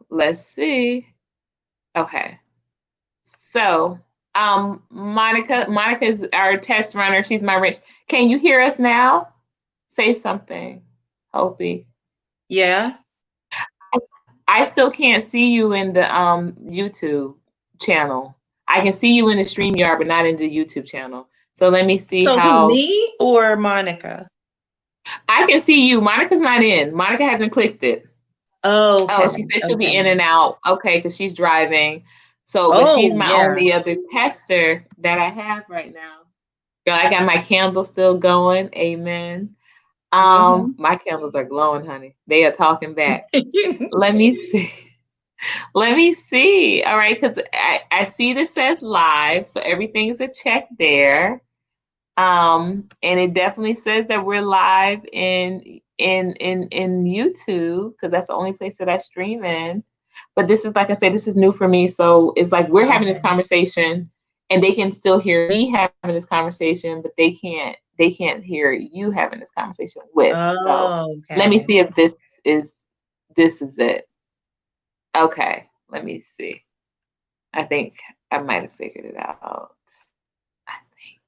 Let's see. Okay. So, Monica's our test runner. She's my wrench. Can you hear us now? Say something, Hopi. Yeah. I still can't see you in the YouTube channel. I can see you in the StreamYard, but not in the YouTube channel. So let me see So who, how me or Monica? I can see you. Monica's not in. Monica hasn't clicked it. Oh, Oh, okay. she said she'll be Okay. in and out. Okay, because she's driving. So, but she's Oh, my yeah. only other tester that I have right now. Girl, I got my candle still going. Amen. Hmm. My candles are glowing, honey. They are talking back. Let me see. Let me see. All right, because I see this says live, so everything is a check there. And it definitely says that we're live in YouTube because that's the only place that I stream in. But this is like I said, this is new for me. So it's like we're having this Okay. conversation and they can still hear me having this conversation, but they can't hear you having this conversation with. So Oh, let me okay. see if this is it. Okay, let me see. I think I might have figured it out. I think.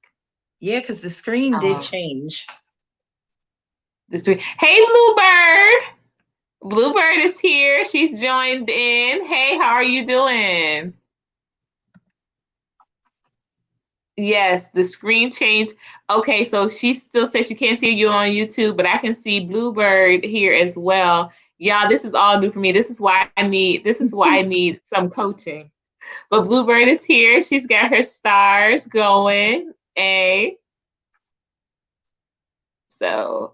Yeah, because the screen did Um, change. this week. Hey, Bluebird. Bluebird is here. She's joined in. Hey, how are you doing? Yes, the screen changed. Okay, so she still says she can't see you on YouTube, but I can see Bluebird here as well. Y'all, this is all new for me. This is why I need some coaching. But Bluebird is here. She's got her stars going. So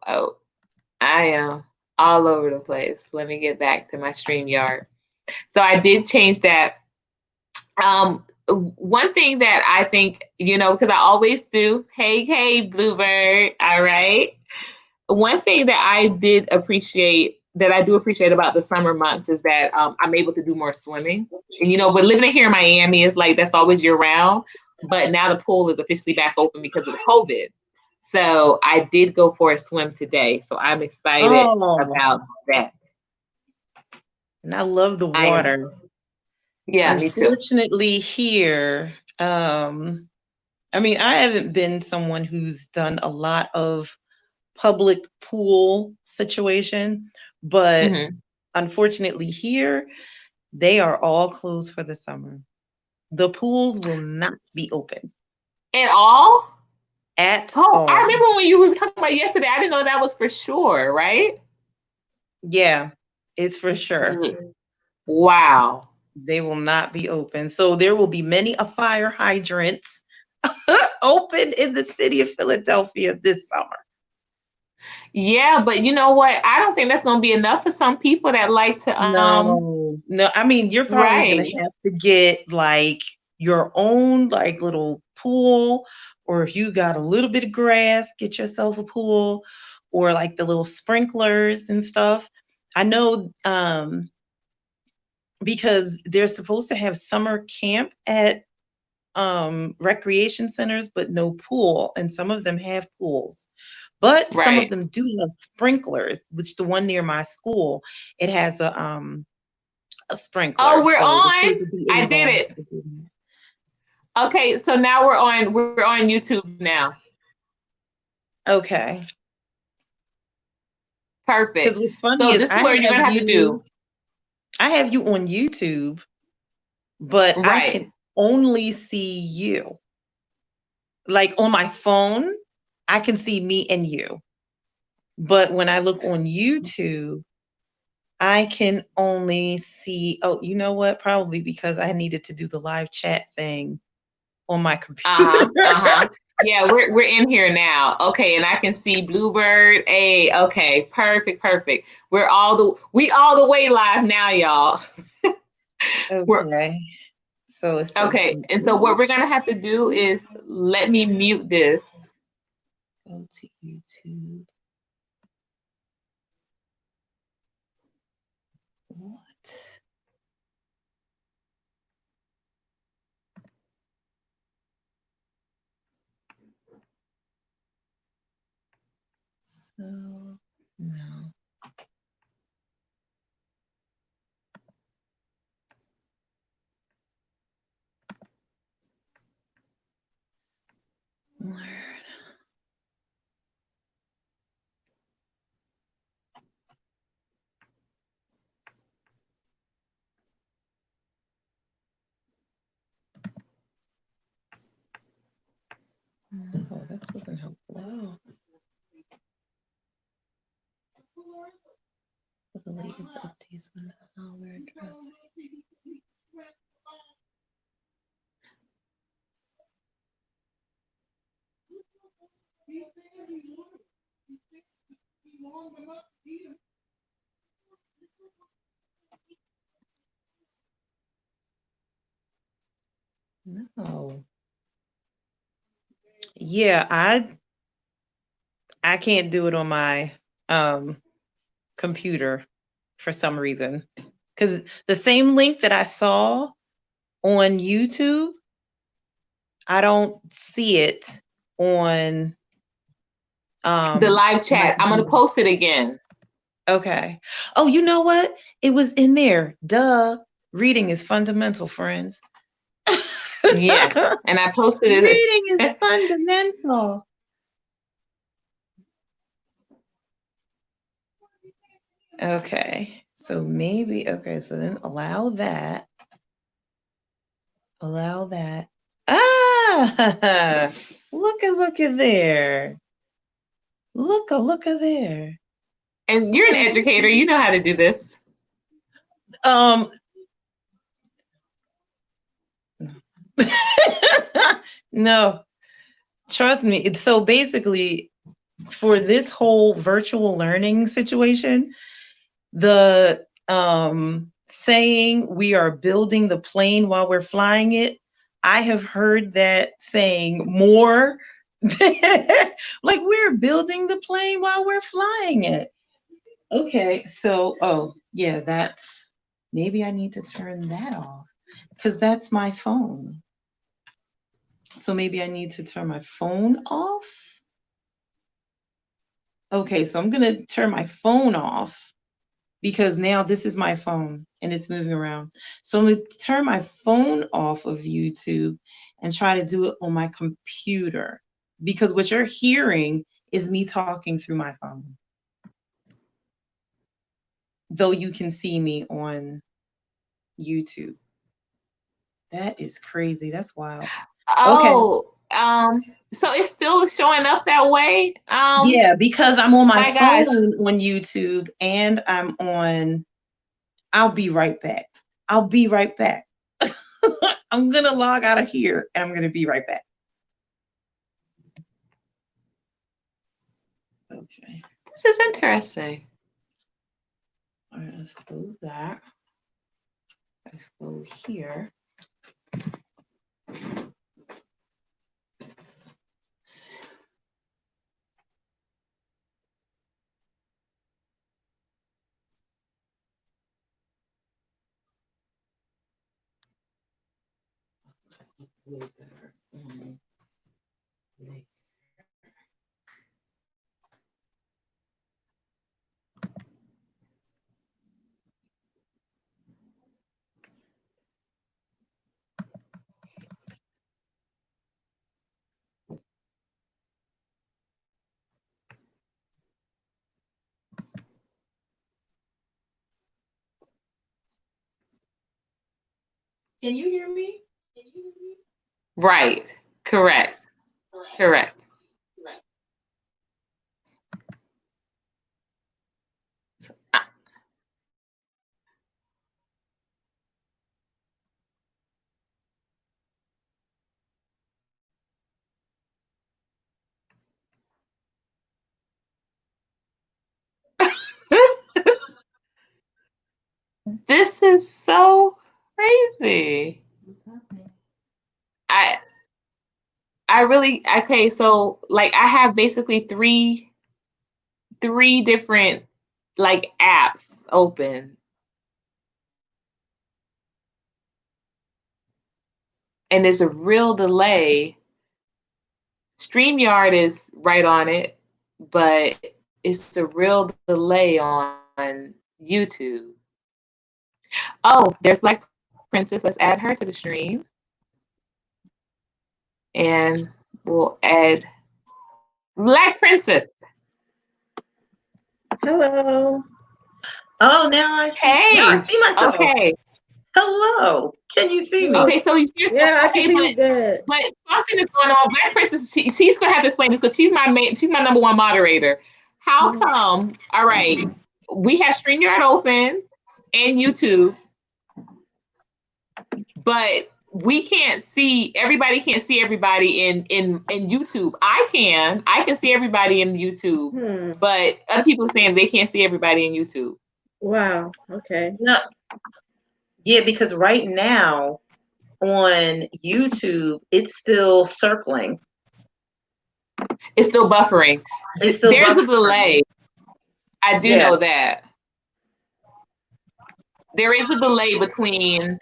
I am all over the place. Let me get back to my StreamYard. So I did change that. One thing that I think, because I always do, hey, Bluebird, all right. One thing that I do appreciate about the summer months is that I'm able to do more swimming. And, but living here in Miami is like that's always year round. But now the pool is officially back open because of the COVID. So I did go for a swim today. So I'm excited Oh, about that. and I love the I am, water. yeah, me too. Unfortunately, here, I mean, I haven't been someone who's done a lot of public pool situation, but Hmm. unfortunately, here, they are all closed for the summer. The pools will not be open And all? at Oh, I all. remember when you were talking about yesterday. I didn't know that was for sure, right? Yeah, it's for sure. Wow. They will not be open. So there will be many a fire hydrants open in the city of Philadelphia this summer. Yeah, but you know what? I don't think that's going to be enough for some people that like to No, no. I mean, you're probably gonna right. have to get like your own like little pool, or if you got a little bit of grass, get yourself a pool, or like the little sprinklers and stuff. I know because they're supposed to have summer camp at recreation centers, but no pool, and some of them have pools. But some of Right. them do have sprinklers, which the one near my school, it has a Oh, sprinkler, we're so the on. kids will be I did able it. to do that. Okay, so now we're on YouTube now. Okay. Because Perfect. what's funny So is this is what you're going to have to do. I have you on YouTube, but I Right. can only see you. Like on my phone, I can see me and you. But when I look on YouTube, I can only see, oh, you know what? Probably because I needed to do the live chat thing on my computer. Uh-huh. Uh-huh. Yeah, we're in here now. Okay, and I can see Bluebird. Hey, okay. Perfect, perfect. We all the way live now, y'all. We're Okay. So it says okay. And so what we're going to have to do is let me mute this. go to YouTube. What? So no. No, this wasn't helpful at all. For the latest updates on how we're addressing. No. Yeah, I can't do it on my computer for some reason. Because the same link that I saw on YouTube, I don't see it on The live chat. I'm gonna post it again. Okay. Oh, you know what? It was in there. Duh. Reading is fundamental, friends. Yes, and I posted it. Reading is fundamental. Okay. So maybe, okay, so then allow that. Allow that. Ah, look at there. Look at there. And you're an educator, you know how to do this. No, trust me. It's so basically for this whole virtual learning situation, the saying we are building the plane while we're flying it, I have heard that saying more. Like we're building the plane while we're flying it. Okay, so oh yeah, that's maybe I need to turn that off because that's my phone. So maybe I need to turn my phone off. Okay, so I'm gonna turn my phone off because now this is my phone and it's moving around. So I'm gonna turn my phone off of YouTube and try to do it on my computer because what you're hearing is me talking through my phone. Though you can see me on YouTube. That is crazy. That's wild. Oh, so it's still showing up that way? Yeah, because I'm on my phone gosh. on YouTube and I'm on. I'll be right back. I'll be right back. I'm gonna log out of here and I'm gonna be right back. Okay. This is interesting. All right, let's close that. Let's go here. Way better. Can you hear me? Right. Correct. Correct. This is so crazy. I really okay, so like I have basically three different like apps open. And there's a real delay. StreamYard is right on it, but it's a real delay on YouTube. Oh, there's Black Princess. Let's add her to the stream. And we'll add Black Princess. Hello. Oh, now I see. Hey. Now I see myself. Okay. Hello. Can you see me? Okay, so you're still Yeah, I can okay, see you good. but something is going on. Black Princess, she's gonna have to explain this because she's my number one moderator. How come? All right, we have StreamYard open and YouTube, but we can't see everybody. Can't see everybody in YouTube. I can see everybody in YouTube, but other people are saying they can't see everybody in YouTube. Wow. Okay. No. Yeah, because right now on YouTube, it's still circling. It's still buffering. It's still There's a buffering. delay. I do know that. There is a delay between.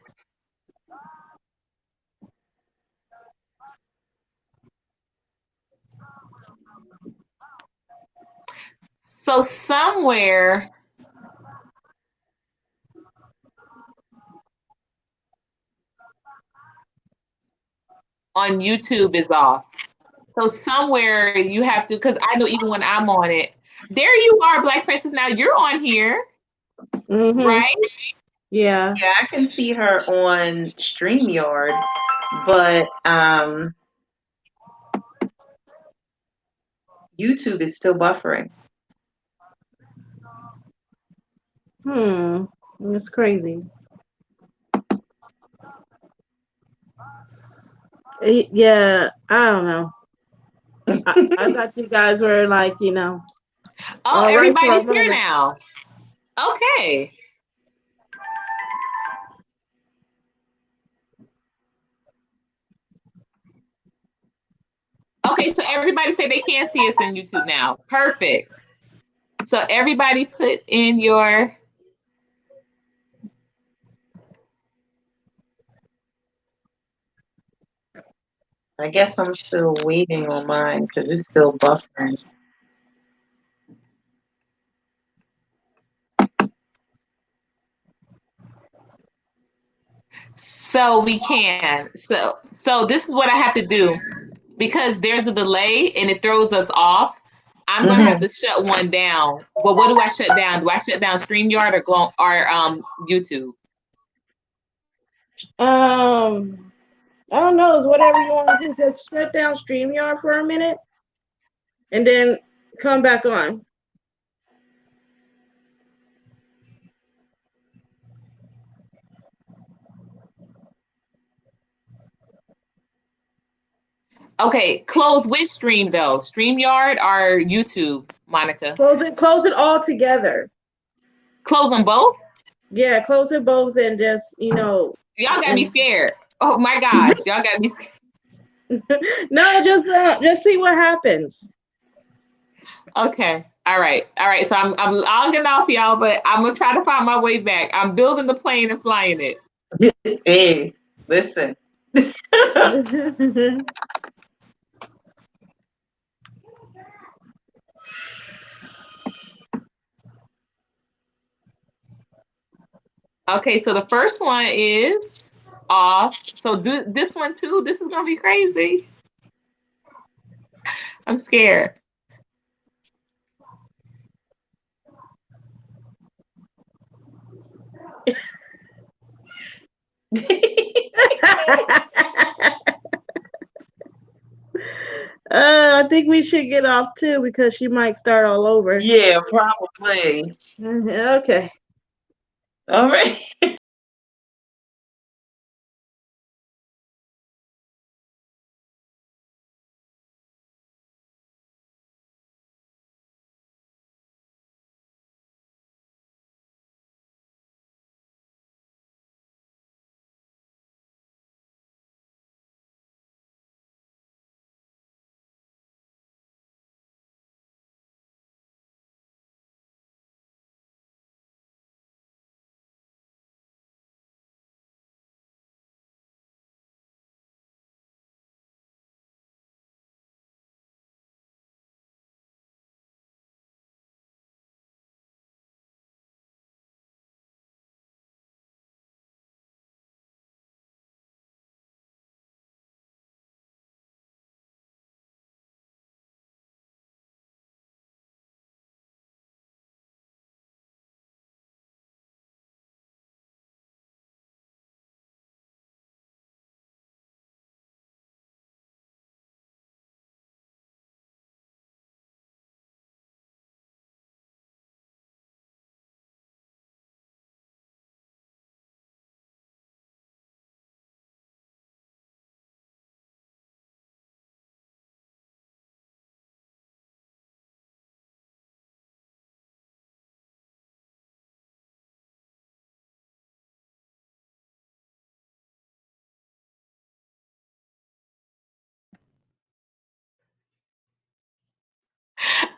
So somewhere on YouTube is off. So somewhere you have to, because I know even when I'm on it, there you are, Black Princess. Now you're on here, right? Yeah. Yeah, I can see her on StreamYard, but YouTube is still buffering. It's crazy. Yeah, I don't know. I thought you guys were like, Oh, all right for a everybody's here moment. now. Okay. Okay, so everybody say they can't see us in YouTube now. Perfect. So everybody put in your. I guess I'm still waiting on mine because it's still buffering. So we can. So this is what I have to do because there's a delay and it throws us off. I'm gonna have to shut one down. But what do I shut down? Do I shut down StreamYard or YouTube? I don't know. It's whatever you want to do. Just shut down StreamYard for a minute and then come back on. Okay, close which stream though? StreamYard or YouTube, Monica? Close it all together. Close them both? Yeah, close it both and just, Y'all got me scared. Oh my gosh, y'all got me scared. No, just see what happens. Okay. All right. So I'm logging off, y'all, but I'm gonna try to find my way back. I'm building the plane and flying it. Hey, listen. Okay, so the first one is off. So do this one too. This is gonna be crazy. I'm scared. I think we should get off too because she might start all over. Yeah, probably. Okay. All right.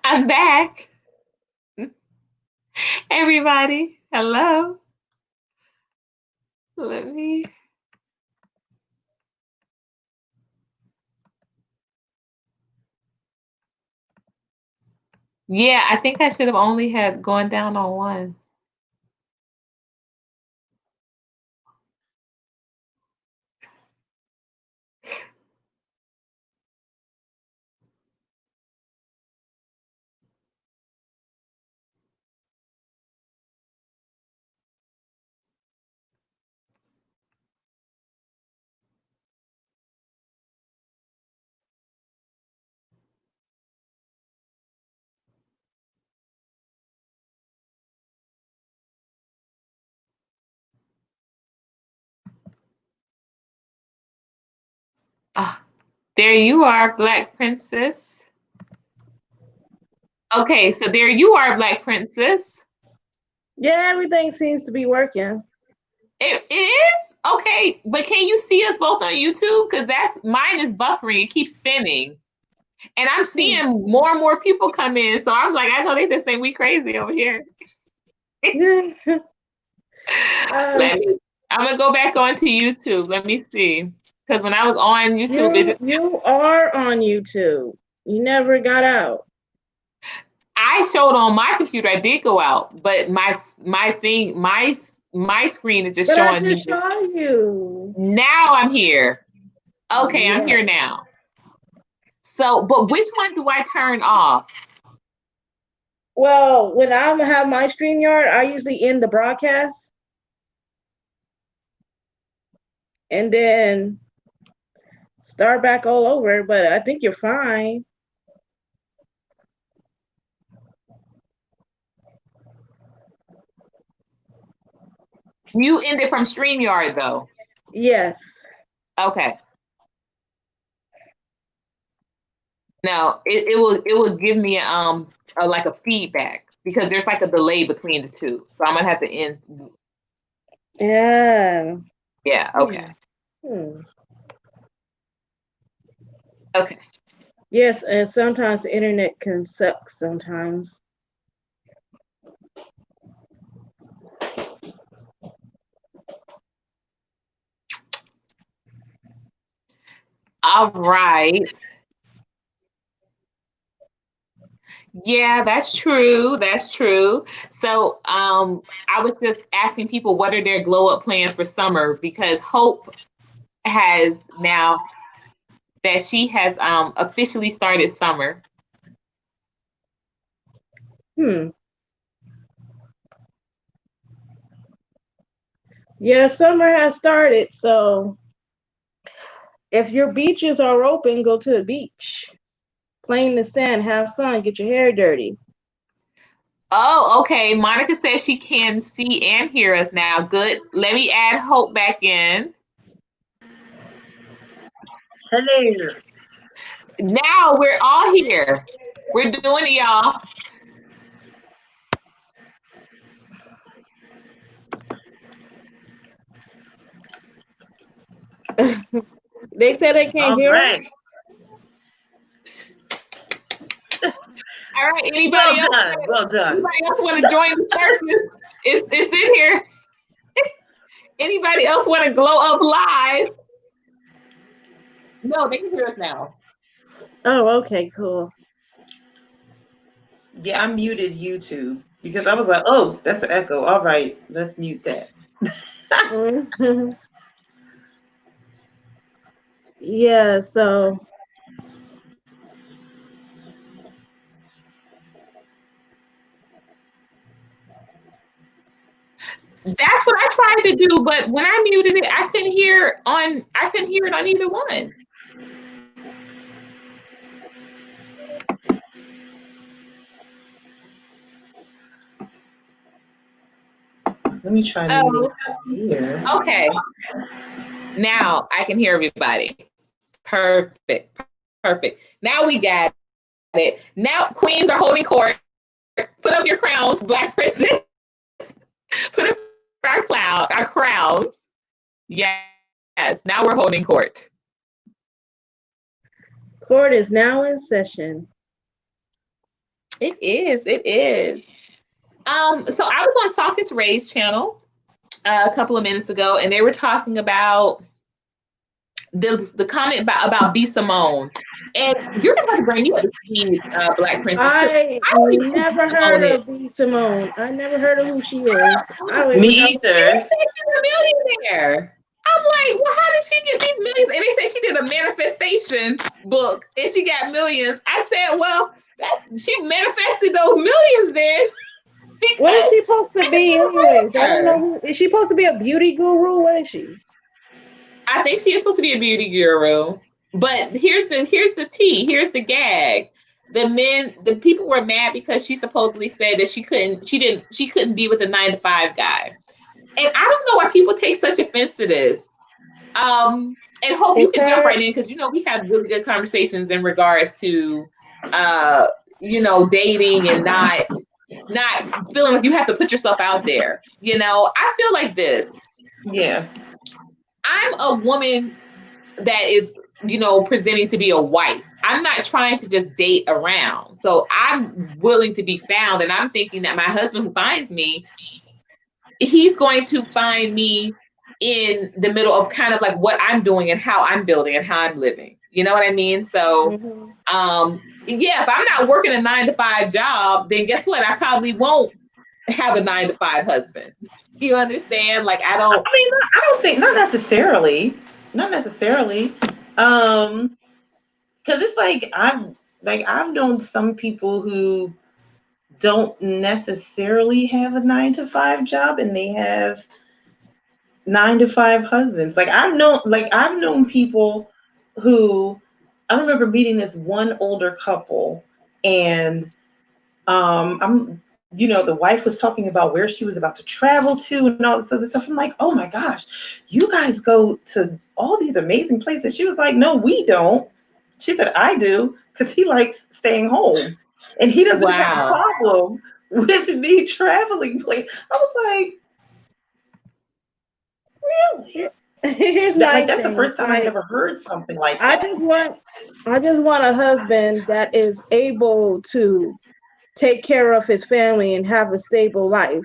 I'm back. Everybody, hello. Let me. Yeah, I think I should have only had gone down on one. Ah, there you are, Black Princess. Okay, so there you are, Black Princess. Yeah, everything seems to be working. It is? Okay, but can you see us both on YouTube? Because that's mine is buffering, it keeps spinning. And I'm seeing more and more people come in. So I'm like, I know they just think we crazy over here. I'm gonna go back onto YouTube. Let me see. Because when I was on YouTube, you are on YouTube. You never got out. I showed on my computer. I did go out, but my screen is just But showing I me. just saw you. Now I'm here. Okay, Yeah. I'm here now. So, but which one do I turn off? Well, when I have my StreamYard, I usually end the broadcast. And then start back all over, but I think you're fine. You ended from StreamYard though. Yes. Okay. No, it will give me like a feedback because there's like a delay between the two. So I'm gonna have to end. Yeah. Yeah, okay. Okay. Yes, and sometimes the internet can suck sometimes. All right. Yeah, that's true. That's true. So I was just asking people what are their glow up plans for summer because Hope has now that she has officially started summer. Yeah, summer has started, so if your beaches are open, go to the beach. Play in the sand, have fun, get your hair dirty. Oh, okay. Monica says she can see and hear us now. Good. Let me add Hope back in. Hello. Now we're all here. We're doing it, y'all. They said they can't hear us. All right. Anybody else? Well done. Anybody else want to join the circus? It's in here. Anybody else want to glow up live? No, they can hear us now. Oh, okay, cool. Yeah, I muted YouTube because I was like, oh, that's an echo. All right, let's mute that. Yeah, so that's what I tried to do, but when I muted it, I couldn't hear it on either one. Let me try muting here. Okay. Now I can hear everybody. Perfect. Now we got it. Now queens are holding court. Put up your crowns, Black Princess. Put up our crowns. Yes. Now we're holding court. Court is now in session. It is. It is. So I was on Sophie's Ray's channel a couple of minutes ago, and they were talking about the comment about B Simone, and you're gonna have to bring me up to speed, Black Princess. I I don't even know who never B Simone heard is. of B. Simone. I never heard of who she is. I don't Me even know. And they either. said she's a millionaire. I'm like, well, how did she get these millions? And they said she did a manifestation book and she got millions. I said, well, she manifested those millions then What is because she supposed to I had be, never heard of anyways? I don't know her. who. Is she supposed to be a beauty guru? What is she? I think she is supposed to be a beauty guru. But here's the tea. Here's the gag. The people were mad because she supposedly said that she couldn't be with a 9 to 5 guy. And I don't know why people take such offense to this. And Hope, you It's can jump her. right in because we have really good conversations in regards to uh dating and not feeling like you have to put yourself out there. I feel like this. Yeah. I'm a woman that is presenting to be a wife. I'm not trying to just date around. So I'm willing to be found, and I'm thinking that my husband who finds me, he's going to find me in the middle of kind of like what I'm doing and how I'm building and how I'm living. You know what I mean? So, yeah, if I'm not working a 9 to 5 job, then guess what? I probably won't have a 9 to 5 husband. You understand? Like, I I don't. mean, I don't think, not necessarily. Not necessarily. Because it's I've known some people who don't necessarily have a 9 to 5 job and they have 9 to 5 husbands. I've known people who, I remember meeting this one older couple, and the wife was talking about where she was about to travel to and all this other stuff. I'm like, oh my gosh, you guys go to all these amazing places. She was like, no, we don't. She said, I do, because he likes staying home and he doesn't have a Wow. problem with me traveling. I was like, really? Here's my That's the thing. first time I had ever heard something like I that. just want, I just want a husband that is able to take care of his family and have a stable life.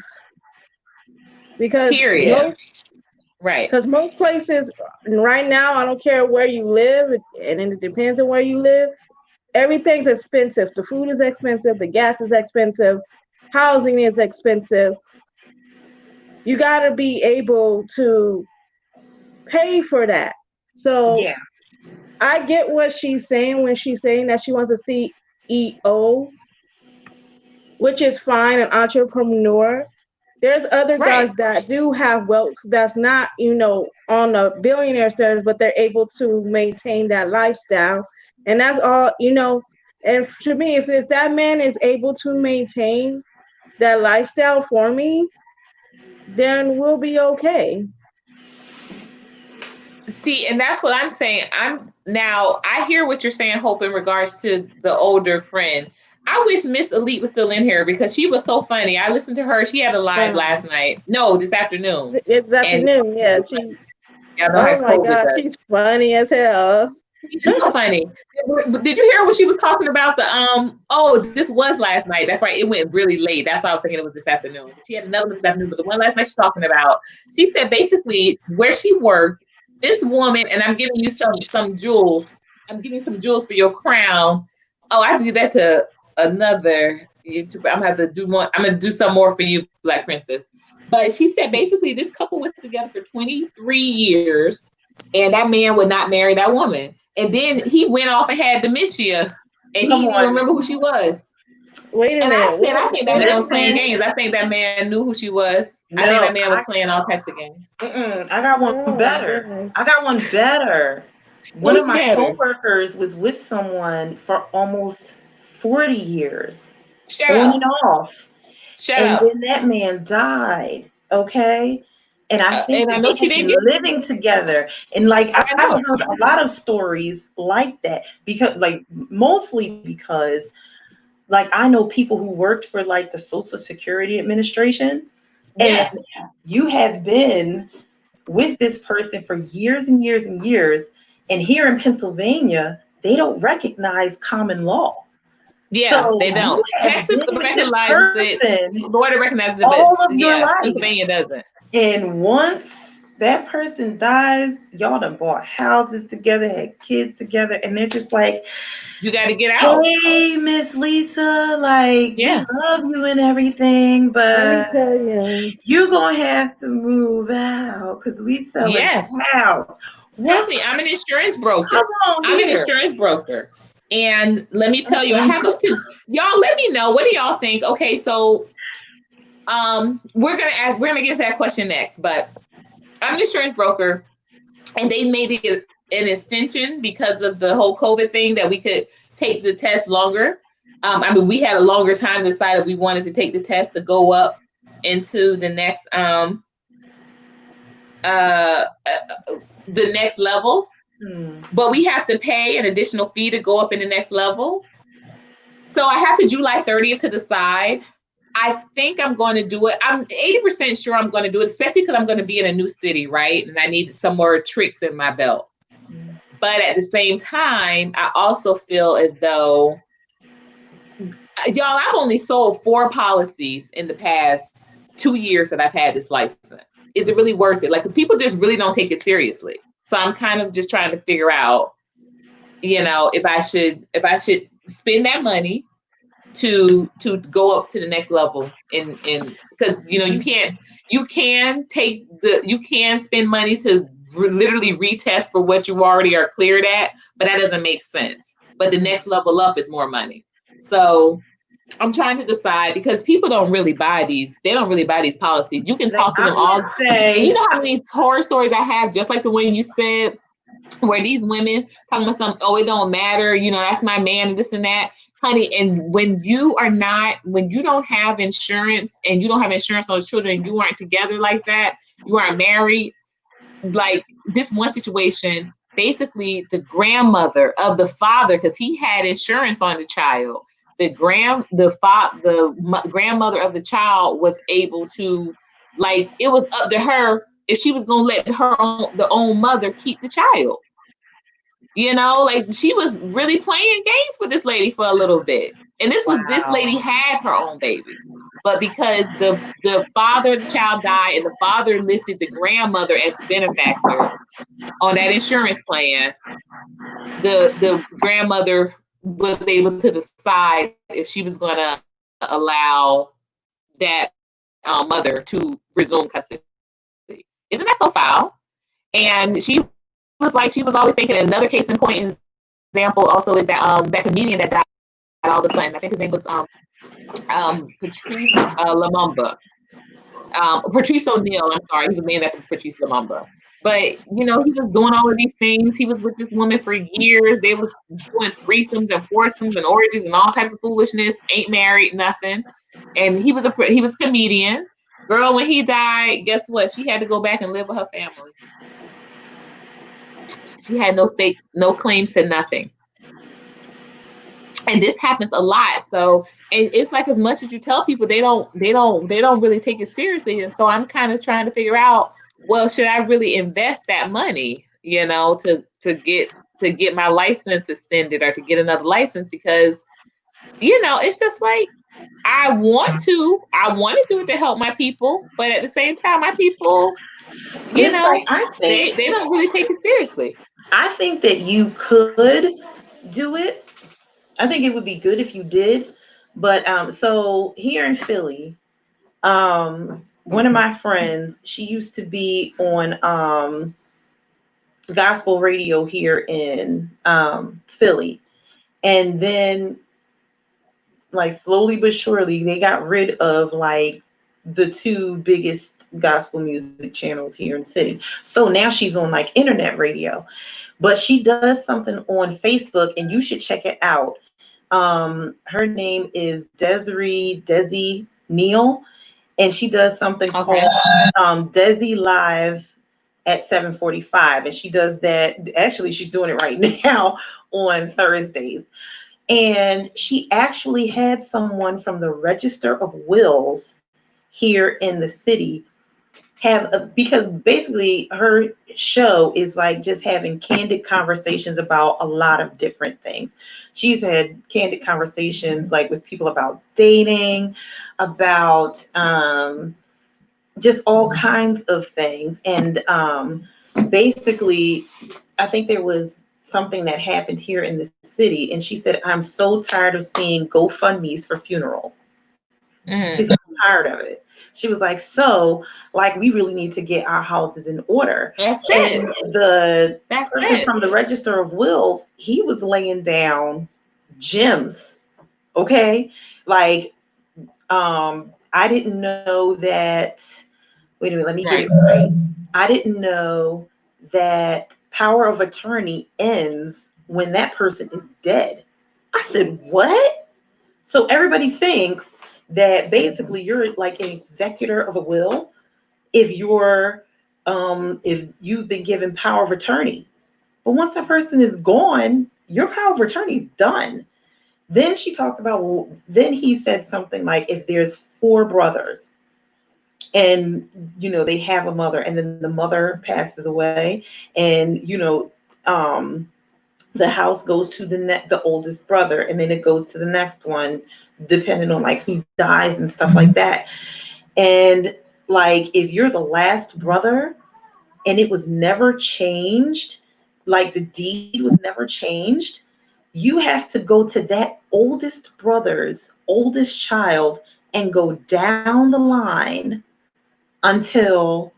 Because Period. most, Right. because most places right now, I don't care where you live, and it depends on where you live. Everything's expensive. The food is expensive. The gas is expensive. Housing is expensive. You got to be able to pay for that. So Yeah. I get what she's saying when she's saying that she wants a CEO, which is fine, an entrepreneur. There's other Right. guys that do have wealth that's not, on a billionaire status, but they're able to maintain that lifestyle. And that's all, and to me, if that man is able to maintain that lifestyle for me, then we'll be okay. See, and that's what I'm saying. I hear what you're saying, Hope, in regards to the older friend. I wish Miss Elite was still in here because she was so funny. I listened to her. She had a live last night. No, this afternoon. It's And afternoon, yeah. I know how Oh my COVID God, does. she's funny as hell. She's so funny. Did you hear what she was talking about? This was last night. That's right. It went really late. That's why I was thinking it was this afternoon. She had another one this afternoon, but the one last night she's talking about, she said basically where she worked, this woman, and I'm giving you some jewels. I'm giving you some jewels for your crown. Oh, I have to do that to another YouTuber. I'm gonna have to do more. I'm gonna do some more for you, Black Princess. But she said basically this couple was together for 23 years, and that man would not marry that woman. And then he went off and had dementia, and he Come didn't even on. remember who she was. Wait a And I minute. said, I think that man was playing Listen. games. I think that man knew who she was. I think No, that man was playing all types of games. I got one Oh my better. goodness. I got one better. One of Who's my better? coworkers was with someone for almost 40 years, Shut on up. and off. Shut And up. then that man died. Okay. And I think And I that know they she had didn't been get. living together. And I I've know. heard a lot of stories like that, because mostly because I know people who worked for the Social Security Administration, and Yeah. you have been with this person for years and years and years. And here in Pennsylvania, they don't recognize common law. Yeah, So they you don't. have Texas been with this recognizes it. person Florida recognizes it, but all of your yeah, life. Pennsylvania doesn't. And once that person dies, y'all done bought houses together, had kids together, and they're just like, You got to get out. hey, Miss Lisa, like, Yeah. we love you and everything, Let me but tell you. you're going to have to move out because we selling Yes. the house. Trust What? me, I'm an insurance broker. Come on I'm an here. insurance broker. And let me tell you, I have up to y'all let me know. What do y'all think? Okay, so we're gonna get to that question next, but I'm an insurance broker, and they made it an extension because of the whole COVID thing that we could take the test longer. I mean, we had a longer time to decide if we wanted to take the test to go up into the next level. But we have to pay an additional fee to go up in the next level. So I have to July 30th to decide. I think I'm going to do it. I'm 80% sure I'm going to do it, especially because I'm going to be in a new city, right? And I need some more tricks in my belt. But at the same time, I also feel as though, y'all, I've only sold 4 policies in the past 2 years that I've had this license. Is it really worth it? Like, because people just really don't take it seriously. So I'm kind of just trying to figure out, if I should spend that money to go up to the next level in because you can spend money to literally retest for what you already are cleared at, but that doesn't make sense. But the next level up is more money. So I'm trying to decide, because people don't really buy these. They don't really buy these policies. You can talk to them all. And you know how many horror stories I have, just like the one you said, where these women talking about something, oh, it don't matter, that's my man, and this and that, honey. And when you don't have insurance, and you don't have insurance on the children, and you aren't together like that, you aren't married, like this one situation, basically the grandmother of the father, because he had insurance on the child, the grandmother of the child was able to, like, it was up to her if she was going to let the own mother keep the child. Like, she was really playing games with this lady for a little bit. And this lady had her own baby. But because the father of the child died, and the father listed the grandmother as the benefactor on that insurance plan, the grandmother was able to decide if she was going to allow that mother to resume custody. Isn't that so foul? And she was always thinking. Another case in point example also is that comedian that died all of a sudden. I think his name was Patrice Lumumba. Patrice O'Neill, I'm sorry, he was named after Patrice Lumumba. But he was doing all of these things. He was with this woman for years. They was doing threesomes and foursomes and orgies and all types of foolishness. Ain't married, nothing. And he was a comedian. Girl, when he died, guess what? She had to go back and live with her family. She had no stake, no claims to nothing. And this happens a lot. So, and it's like, as much as you tell people, they don't really take it seriously. And so I'm kind of trying to figure out, well, should I really invest that money, to get my license extended, or to get another license? Because, it's just like, I want to do it to help my people, but at the same time, my people, I think they don't really take it seriously. I think that you could do it. I think it would be good if you did. But so here in Philly, one of my friends, she used to be on gospel radio here in Philly. And then, like, slowly but surely, they got rid of, like, the 2 biggest gospel music channels here in the city. So now she's on, like, internet radio. But she does something on Facebook, and you should check it out. Her name is Desi Neal, and she does something called Desi Live at 7:45, and she does that. Actually, she's doing it right now on Thursdays. And she actually had someone from the Register of Wills here in the city because basically her show is like just having candid conversations about a lot of different things. She's had candid conversations like with people about dating, about just all kinds of things. And basically, I think there was something that happened here in the city, and she said, I'm so tired of seeing GoFundMe's for funerals. She said, I'm tired of it. She was like, so, like, we really need to get our houses in order. That's And it. the That's person it. from the Register of Wills, he was laying down gems. Okay. Like, I didn't know that. Wait a minute, let me get it right. I didn't know that power of attorney ends when that person is dead. I said, what? So everybody thinks that basically you're like an executor of a will if you've been given power of attorney. But once that person is gone, your power of attorney is done. Then she talked about, well, then he said something like, if there's 4 brothers and they have a mother, and then the mother passes away, and the house goes to the oldest brother, and then it goes to the next one, depending on like who dies and stuff like that. And like, if you're the last brother and it was never changed, like the deed was never changed, you have to go to that oldest brother's oldest child and go down the line until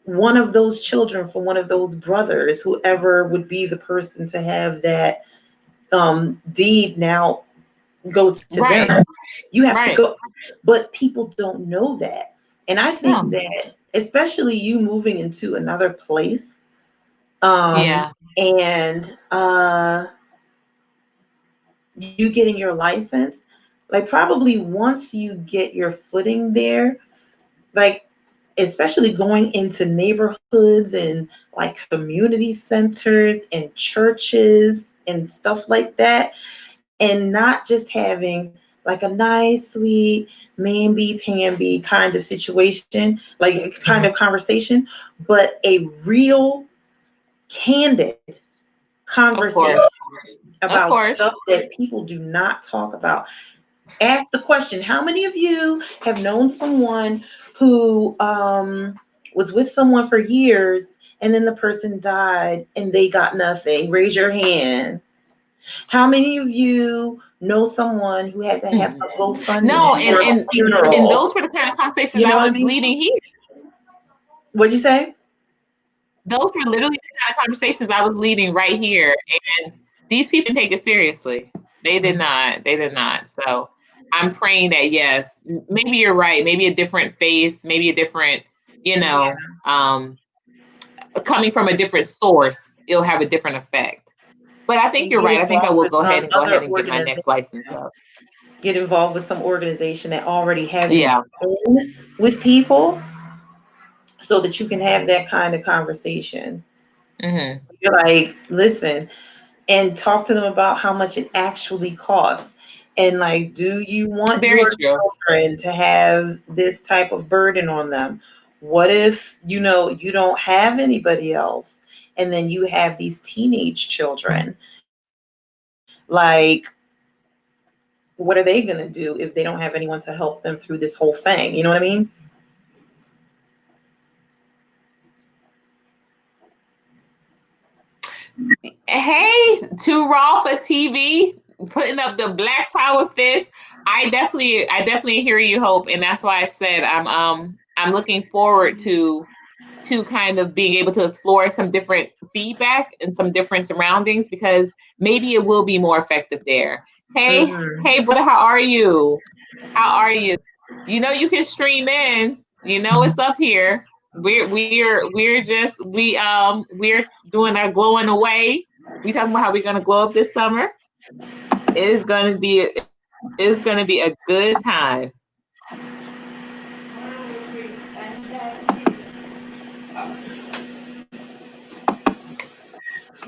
one of those children from one of those brothers, whoever would be the person to have that deed, now go to them. You have to go. But people don't know that. And I think that, especially you moving into another place, and you getting your license, like probably once you get your footing there, like especially going into neighborhoods and like community centers and churches and stuff like that, and not just having like a nice, sweet mamby-pamby kind of situation, like a kind of conversation, but a real candid conversation about stuff that people do not talk about. Ask the question, how many of you have known someone who was with someone for years and then the person died and they got nothing? Raise your hand. How many of you know someone who had to have a GoFundMe? No, and those were the kind of conversations I was leading here. What'd you say? Those were literally the kind of conversations I was leading right here. And these people didn't take it seriously. They did not. They did not. So I'm praying that, yes, maybe you're right. Maybe a different face, maybe a different, coming from a different source, it'll have a different effect. But I think you're right. I think I will go ahead and get my next license up. Get involved with some organization that already has been with people, so that you can have that kind of conversation. You're like, listen, and talk to them about how much it actually costs. And like, do you want your children to have this type of burden on them? What if, you don't have anybody else, and then you have these teenage children? Like, what are they going to do if they don't have anyone to help them through this whole thing? You know what I mean? Hey, Too Raw for TV, putting up the Black Power fist. I definitely hear you, Hope, and that's why I said I'm looking forward to kind of being able to explore some different feedback and some different surroundings, because maybe it will be more effective there. Hey, hey, brother, how are you? How are you? You can stream in. It's up here. We're doing our glowing away. We talking about how we're gonna glow up this summer. It's gonna be a good time.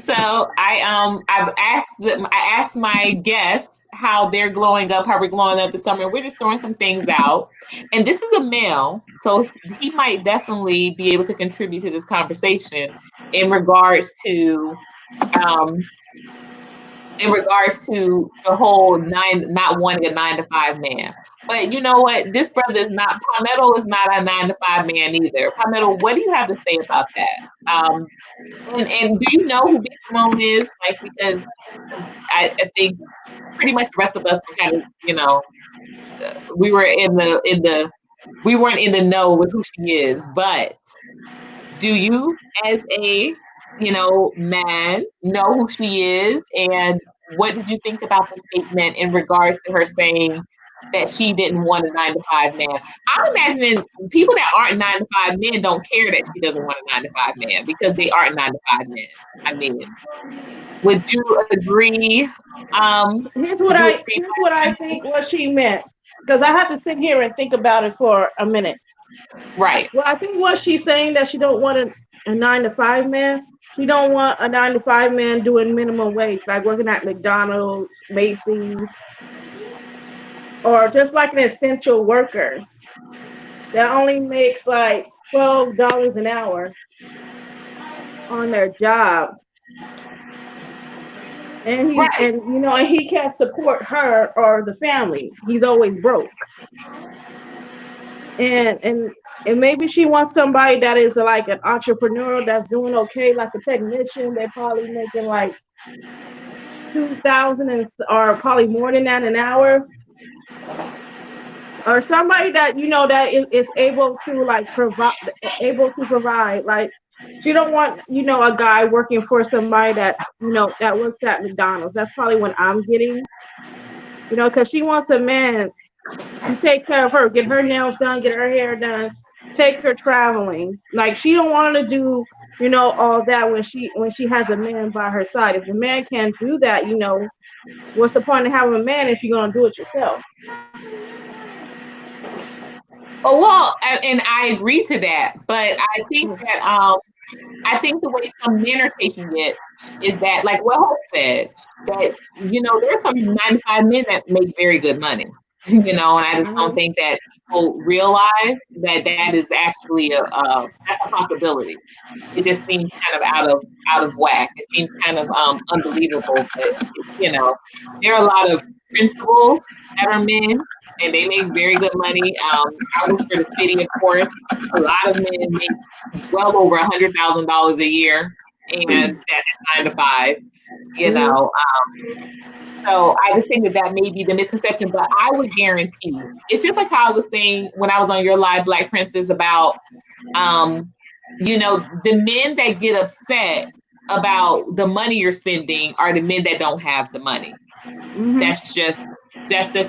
So I asked my guests how they're glowing up, how we're glowing up this summer. We're just throwing some things out. And this is a male, so he might definitely be able to contribute to this conversation in regards to um the whole not wanting a 9 to 5 man. But you know what? This brother is not, Palmetto is not a 9 to 5 man either. Palmetto, what do you have to say about that? And do you know who Big Simone is? Like, because I think pretty much the rest of us were kind of, we were we weren't in the know with who she is. But do you, as a man, know who she is? And what did you think about the statement in regards to her saying that she didn't want a 9 to 5 man? I'm imagining people that aren't 9 to 5 men don't care that she doesn't want a 9 to 5 man because they aren't 9 to 5 men. I mean, would you agree? Here's what I think what she meant, because I have to sit here and think about it for a minute. Right. Well, I think what she's saying that she don't want a 9 to 5 man. She don't want a 9 to 5 man doing minimum wage, like working at McDonald's, Macy's, or just like an essential worker that only makes like $12 an hour on their job. And he can't support her or the family. He's always broke. And maybe she wants somebody that is like an entrepreneur that's doing okay, like a technician. They're probably making like 2,000 or probably more than that an hour. Or somebody that that is able to provide. Like, she don't want a guy working for somebody that that works at McDonald's. That's probably what I'm getting. Because she wants a man to take care of her, get her nails done, get her hair done, take her traveling. Like, she don't want to do all that when she has a man by her side. If the man can't do that, what's the point of having a man if you're gonna do it yourself? Oh, well, and I agree to that, but I think that the way some men are taking it is that, like what Hope said, that there's some 9 to 5 men that make very good money, and I just don't think that people realize that is actually that's a possibility. It just seems kind of out of whack. It seems kind of unbelievable, but there are a lot of principals that are men, and they make very good money. I work for the city, of course. A lot of men make well over $100,000 a year, and that's 9 to 5. So I just think that may be the misconception, but I would guarantee it's just like how I was saying when I was on your live, Black Princess, about the men that get upset about the money you're spending are the men that don't have the money. Mm-hmm. That's just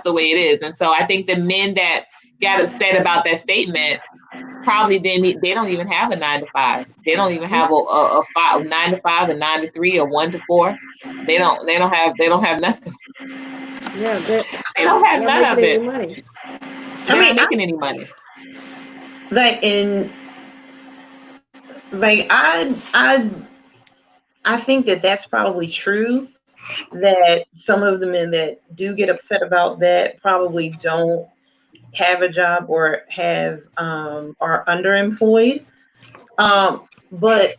the way it is. And so I think the men that got upset about that statement probably they don't even have a 9 to 5. They don't even have a 9 to 5, a 9 to 3, a 1 to 4. They don't have nothing. Yeah, they don't have none of it. They're not making any money. I think that that's probably true, that some of the men that do get upset about that probably don't have a job or are underemployed. But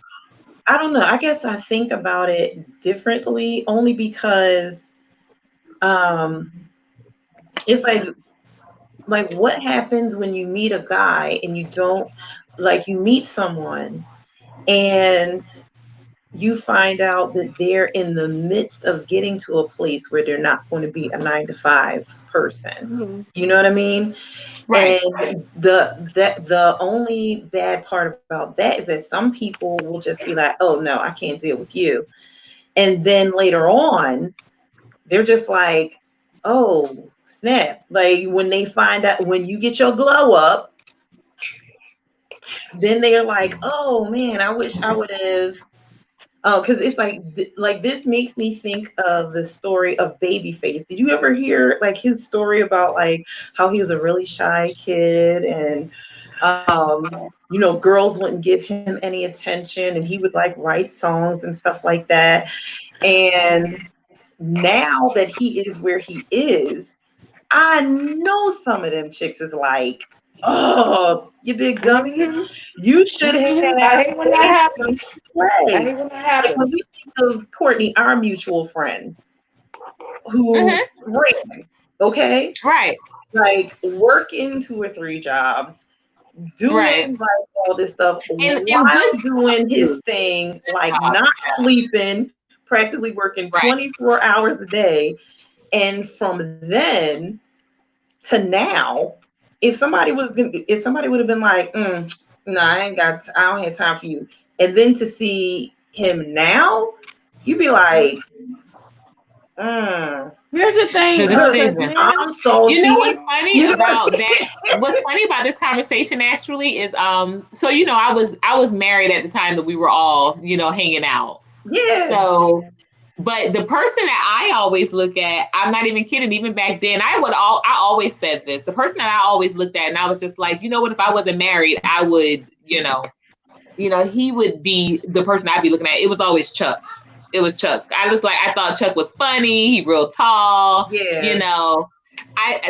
I don't know. I guess I think about it differently, only because it's like what happens when you meet a guy and you meet someone and you find out that they're in the midst of getting to a place where they're not going to be a 9 to 5 person. Mm-hmm. You know what I mean? Right. And the only bad part about that is that some people will just be like, oh no, I can't deal with you. And then later on, they're just like, oh snap. Like when they find out, when you get your glow up, then they're like, oh man, I wish I would have. Because it's like this makes me think of the story of Babyface. Did you ever hear like his story about like how he was a really shy kid and Girls wouldn't give him any attention, and he would like write songs and stuff like that. And now that he is where he is, I know some of them chicks is like, oh, you big dummy. Mhm. You should Mhm. have I hate when that happens. I play. hate when that Like happens. when we think of Courtney, our mutual friend, who ran, okay? Right. Like working 2 or 3 jobs, Right. doing like all this stuff And good while doing his thing, like jobs. not sleeping, practically working Right. 24 hours a day. And from then to now, if somebody would have been like, no, I don't have time for you. And then to see him now, you'd be like, Here's the thing, The because decision. I'm men, salty. You know what's funny You know about what? that? What's funny about this conversation actually is so I was married at the time that we were all, hanging out. Yeah. So but the person that I always look at, I'm not even kidding, even back then, I always said this. The person that I always looked at, and I was just like, you know what, if I wasn't married, I would, he would be the person I'd be looking at. It was always Chuck. It was Chuck. I thought Chuck was funny. He real tall. Yeah.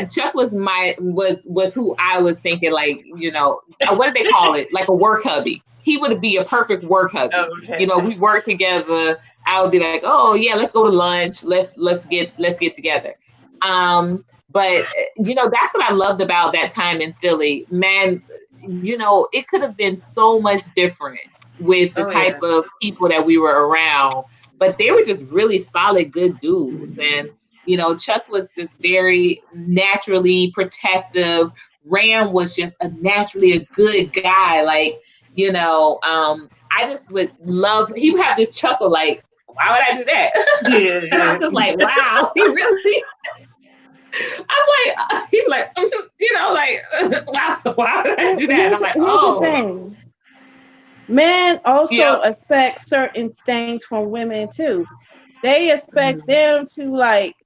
Chuck was was who I was thinking, like, what do they call it? Like a work hubby. He would be a perfect work hubby. Okay. We work together. I would be like, oh yeah, let's go to lunch. Let's get together. But that's what I loved about that time in Philly. Man, it could have been so much different with the type of people that we were around, but they were just really solid, good dudes. And Chuck was just very naturally protective. Ram was just naturally a good guy. Like, I just would love, he would have this chuckle like, why would I do that? Yeah. And I'm just like, wow, he really, I'm like, he's like, wow, why would I do that? And I'm like, oh. Here's the thing. Men also Yep. expect certain things from women too. They expect them to like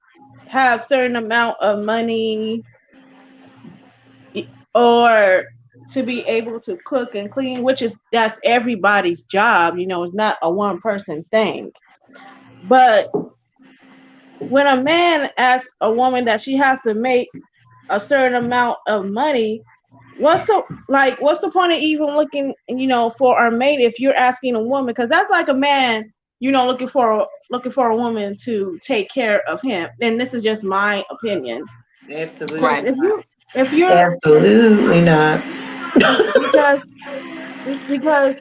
have certain amount of money or to be able to cook and clean, that's everybody's job. It's not a one person thing. But when a man asks a woman that she has to make a certain amount of money, what's the point of even looking, for our mate if you're asking a woman? Because that's like a man, looking for a woman to take care of him. And this is just my opinion. Absolutely. Right. If you're absolutely not. because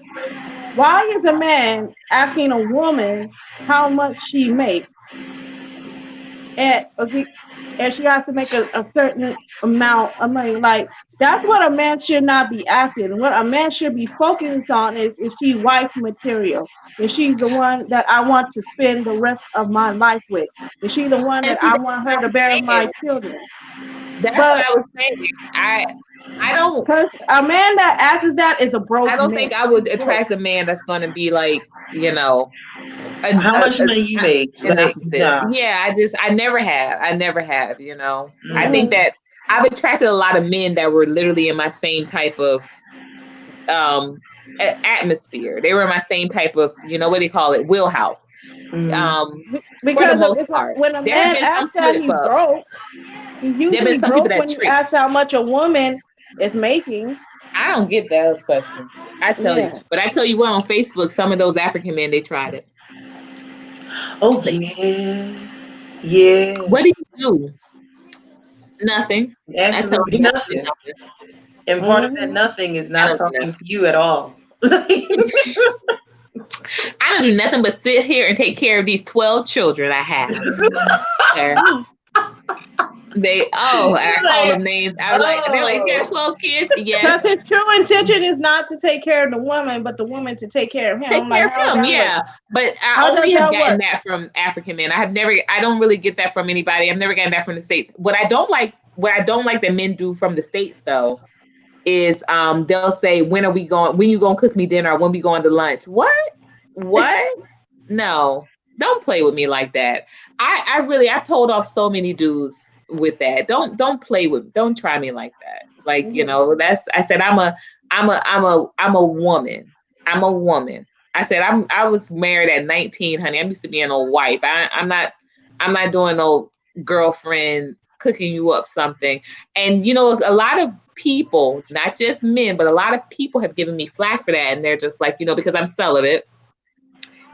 why is a man asking a woman how much she makes, and she has to make a certain amount of money? Like, that's what a man should not be asking. What a man should be focused on is she wife material? Is she the one that I want to spend the rest of my life with? Is she the one that I want her to bear my children? That's what I was saying. I don't. Because a man that asks that is a broke man. I don't think I would attract a man that's going to be like, how much money you make? Like, nah. Yeah, I never have. I think that I've attracted a lot of men that were literally in my same type of atmosphere. They were in my same type of, what do you call it, wheelhouse. Because for the most part, when a man asks that he's broke, he's usually broke when you ask how much a woman is making. I don't get those questions. I tell you. But I tell you what, on Facebook, some of those African men, they tried it. Oh, yeah. Yeah. What do you do? Nothing. Absolutely nothing. And part of that nothing is not talking to you at all. I don't do nothing but sit here and take care of these 12 children I have. I call them names. I was like, they're like, you got 12 kids? Yes. Because his true intention is not to take care of the woman, but the woman to take care of him. Take care of him, yeah. But I only have gotten that from African men. I don't really get that from anybody. I've never gotten that from the States. What I don't like that men do from the States though is they'll say, when you gonna cook me dinner, or when we going to lunch? What? No. Don't play with me like that. I've told off so many dudes with that. Don't try me like that. Like, you know, I said, I'm a woman. I'm a woman. I said, I was married at 19, honey. I'm used to being a wife. I'm not doing no girlfriend cooking you up something. And, you know, a lot of people, not just men, but a lot of people have given me flack for that. And they're just like, you know, because I'm celibate.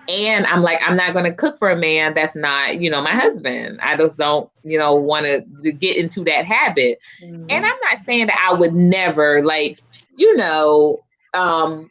And I'm like, I'm not going to cook for a man that's not, you know, my husband. I just don't, you know, want to get into that habit. And I'm not saying that I would never, like, you know, I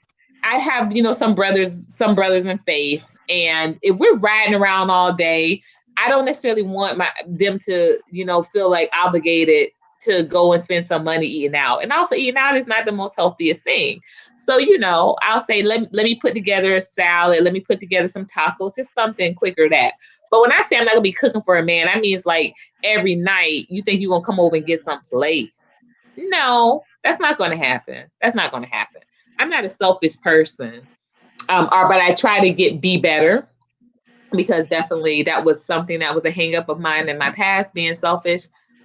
have, you know, some brothers in faith. And if we're riding around all day, I don't necessarily want them to, you know, feel like obligated to go and spend some money eating out. And also eating out is not the most healthiest thing. So, you know, I'll say, let me put together a salad. Let me put together some tacos, just something quicker that. But when I say I'm not going to be cooking for a man, I mean, it's like every night you think you're going to come over and get some plate. No, that's not going to happen. That's not going to happen. I'm not a selfish person. But I try to be better, because definitely that was something that was a hang up of mine in my past, being selfish.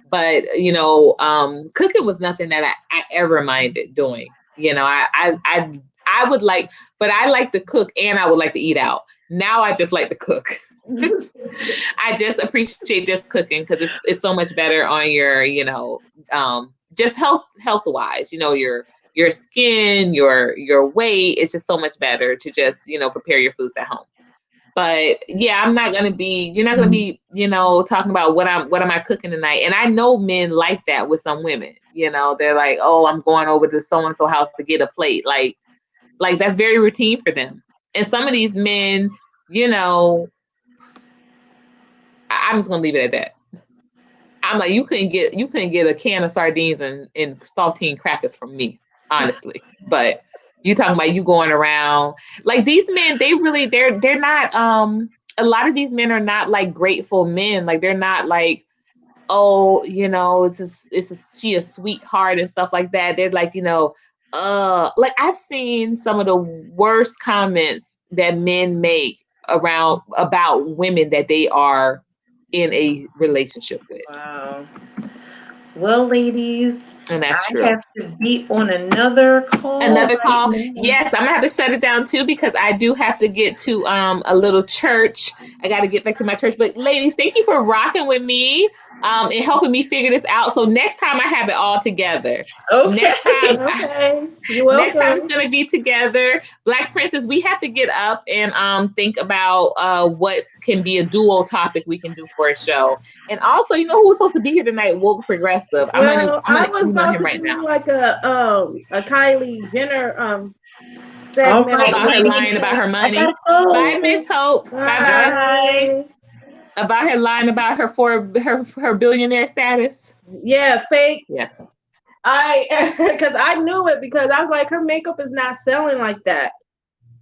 But, you know, cooking was nothing that I ever minded doing. You know, I would like, but I like to cook and I would like to eat out. Now I just like to cook. I just appreciate just cooking because it's so much better on your, you know, just health wise, you know, your skin, your weight. It's just so much better to just, you know, prepare your foods at home. But yeah, you're not going to be, you know, talking about what am I cooking tonight? And I know men like that with some women, you know, they're like, oh, I'm going over to so-and-so house to get a plate. Like that's very routine for them. And some of these men, you know, I'm just going to leave it at that. I'm like, you couldn't get a can of sardines and saltine crackers from me, honestly. But you talking about you going around like these men, they're not, a lot of these men are not like grateful men. Like they're not like, oh, you know, she a sweetheart and stuff like that. They're like, you know, like I've seen some of the worst comments that men make about women that they are in a relationship with. Wow. Well, ladies, and that's true. I have to be on another call. Yes, I'm gonna have to shut it down too, because I do have to get to a little church. I got to get back to my church. But ladies, thank you for rocking with me and helping me figure this out. So next time I have it all together. Okay. Next time, Okay. You're welcome. Next time it's gonna be together. Black Princess, we have to get up and think about what can be a duo topic we can do for a show. And also, you know who was supposed to be here tonight? Woke Progressive. I'm gonna email him right now. Like a Kylie Jenner segment. All right. About her lying about her money. Bye, Miss Hope. Bye. About her lying about her billionaire status. Yeah, fake. Yeah. Because I knew it, because I was like, her makeup is not selling like that.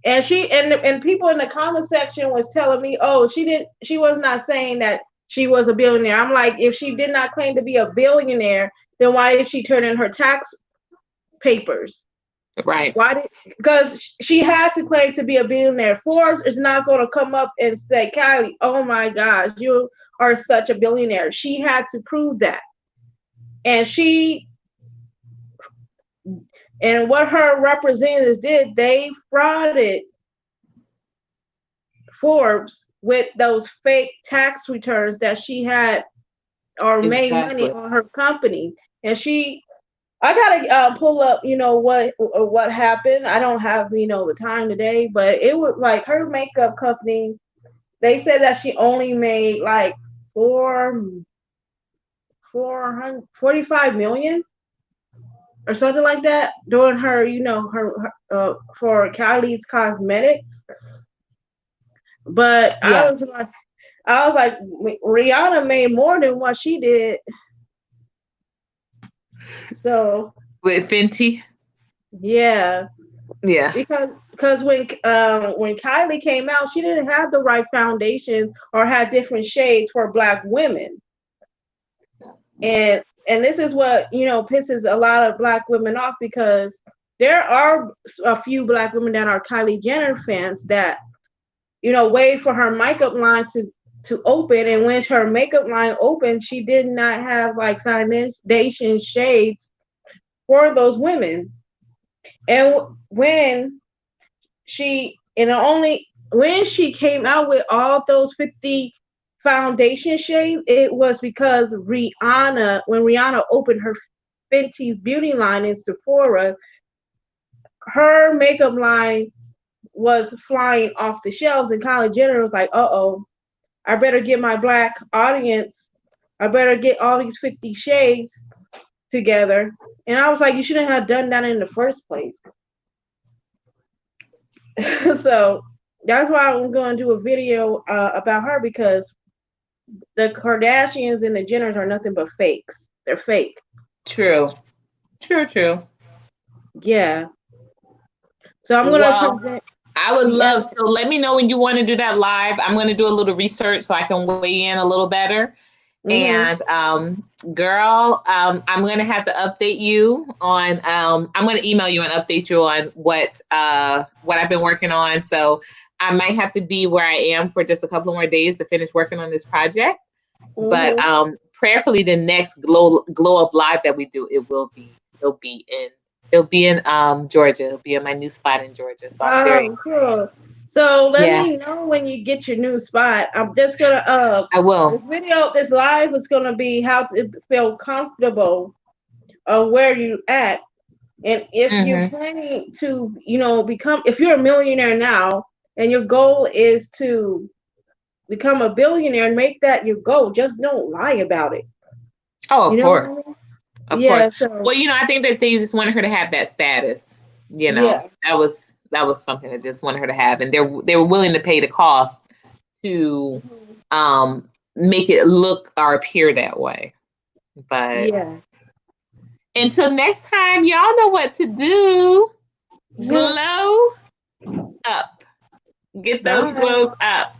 And and people in the comment section was telling me, oh, she was not saying that she was a billionaire. I'm like, if she did not claim to be a billionaire, then why did she turn in her tax papers? Right. Because she had to claim to be a billionaire. Forbes is not going to come up and say, Kylie, oh my gosh, you are such a billionaire. She had to prove that. And what her representatives did, they frauded Forbes with those fake tax returns that she had or made money on her company. And I gotta pull up, you know, what happened. I don't have, you know, the time today, but it was like her makeup company. They said that she only made like 445 million or something like that during her, you know, her for Kylie's Cosmetics. But yeah. I was like, Rihanna made more than what she did. So with Fenty, yeah, because when Kylie came out, she didn't have the right foundation or had different shades for Black women, and this is what, you know, pisses a lot of Black women off, because there are a few Black women that are Kylie Jenner fans that, you know, wait for her makeup line to open, and when her makeup line opened, she did not have like foundation shades for those women. And when when she came out with all those 50 foundation shades, it was because when Rihanna opened her Fenty beauty line in Sephora, her makeup line was flying off the shelves, and Kylie Jenner was like, "Uh-oh, I better get my black audience. I better get all these 50 shades together." And I was like, "You shouldn't have done that in the first place." So that's why I'm going to do a video about her, because the Kardashians and the Jenners are nothing but fakes. They're fake. True. Yeah. So I'm going to present. I would love, so let me know when you want to do that live. I'm going to do a little research so I can weigh in a little better. Mm-hmm. And girl, I'm going to have to update you on, I'm going to email you and update you on what I've been working on. So I might have to be where I am for just a couple more days to finish working on this project. Mm-hmm. But prayerfully, the next glow up live that we do, it'll be in Georgia. It'll be in my new spot in Georgia. So I'm very cool. So let me know when you get your new spot. I'm just gonna I will. This live is gonna be how to feel comfortable where you at. And if you're planning to, if you're a millionaire now and your goal is to become a billionaire, make that your goal. Just don't lie about it. Oh, of course. What I mean? Of course. So, well, I think that they just wanted her to have that status. That was something that just wanted her to have, and they were willing to pay the cost to make it look or appear that way. But until next time, y'all know what to do. Glow up. Get those glows up.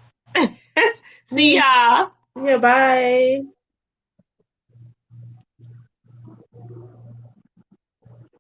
See y'all. Yeah, bye.